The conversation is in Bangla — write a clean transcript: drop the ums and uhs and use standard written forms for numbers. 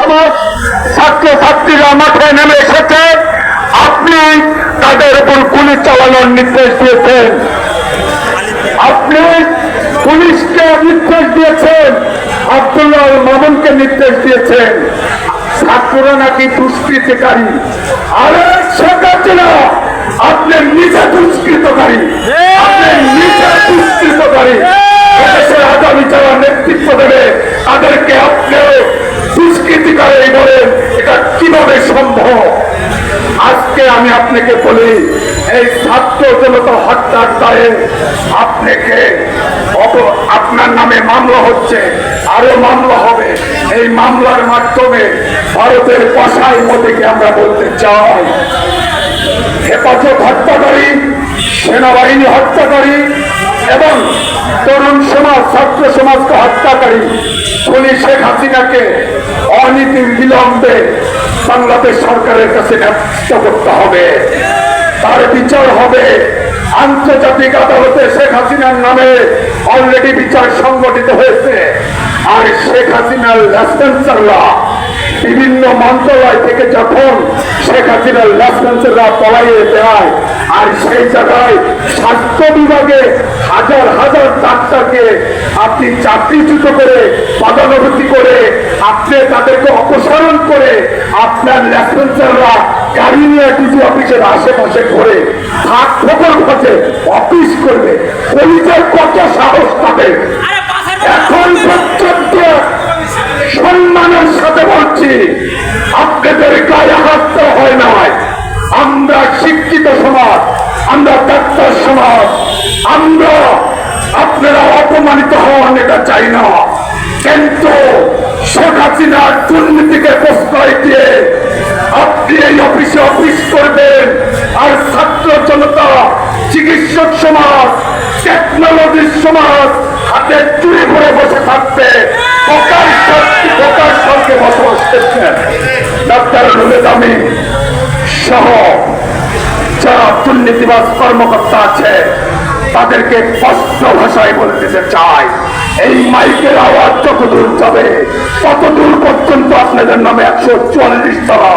সমাজ ছাত্রছাত্রীরা মাঠে নেমে এসেছে, আপনি তাদের উপর গুলি চালানোর নির্দেশ দিয়েছেন, আপনি পুলিশকে নির্দেশ দিয়েছেন, আব্দুল্লাহ মামুনকে নির্দেশ দিয়েছেন। ছাত্ররা নাকি দুষ্কৃতিকারী, আরে শেখ হাসিনা আপনি নিজে দুষ্কৃতকারী, আপনি নিজে দুষ্কৃতকারী। দেশের আগামী যারা নেতৃত্ব দেবে তাদেরকে আপনিও দুষ্কৃতিকারী বলেন, এটা কিভাবে সম্ভব? আজকে আমি আপনাকে বলি, এই ছাত্র জনতা হত্যার দায়ে আপনার নামে মামলা হচ্ছে, আরো মামলা হবে। এই মামলার মাধ্যমে ভারতের কসাই মোদীকে আমরা বলতে চাই, হেফাজত হত্যাকারী, সেনাবাহিনী হত্যাকারী এবং তরুণ সমাজ, ছাত্র সমাজকে হত্যাকারী খুনি শেখ হাসিনাকে অনীতি বিলম্বে বাংলাদেশ সরকারের কাছে ন্যস্ত করতে হবে, তার বিচার হবে। আন্তর্জাতিক আদালতে শেখ হাসিনার নামে অলরেডি বিচার সংগঠিত হয়েছে। আর শেখ হাসিনার লাইসেন্সাররা বিভিন্ন মন্ত্রণালয় থেকে যখন শেখ হাসিনার লাইসেন্সাররা পলাইয়ে দেয়, আর সেই জায়গায় স্বাস্থ্য বিভাগে হাজার হাজার ডাক্তারকে আপনি চাকরিচ্যুত করে পদোন্নতি করে আপনি তাদেরকে অপসারণ করে আপনার লাইসেন্সাররা গাড়ি নিয়ে ডিসি অফিসের আশেপাশে ঘুরে হাত ঠোকর খোঁজে অফিস করবে, পুলিশের কত সাহস পাবে? এখন পর্যন্ত সম্মানের সাথে বলছি, আপনাদের গায়ে হাত হয় নাই। আমরা শিক্ষিত সমাজ, আমরা ডাক্তার সমাজ, আমরা আপনারা অপমানিত হন এটা চাই না, কিন্তু শেখ হাসিনার দুর্নীতিকে প্রশ্রয় দিয়ে আপনি এই অফিসে অফিস করবেন, আর ছাত্র জনতা, চিকিৎসক সমাজ, টেকনোলজির সমাজ হাতে চুরি করে বসে থাকবে। বসবাস করছেন ডাক্তার রুবেদ আমিন সহ যারা দুর্নীতিবাজ কর্মকর্তা আছে, তাদেরকে স্পষ্ট ভাষায় বলতে চাই, এই মাইকের আওয়াজ যতদূর যাবে ততদূর পর্যন্ত আপনাদের নামে 144 ধারা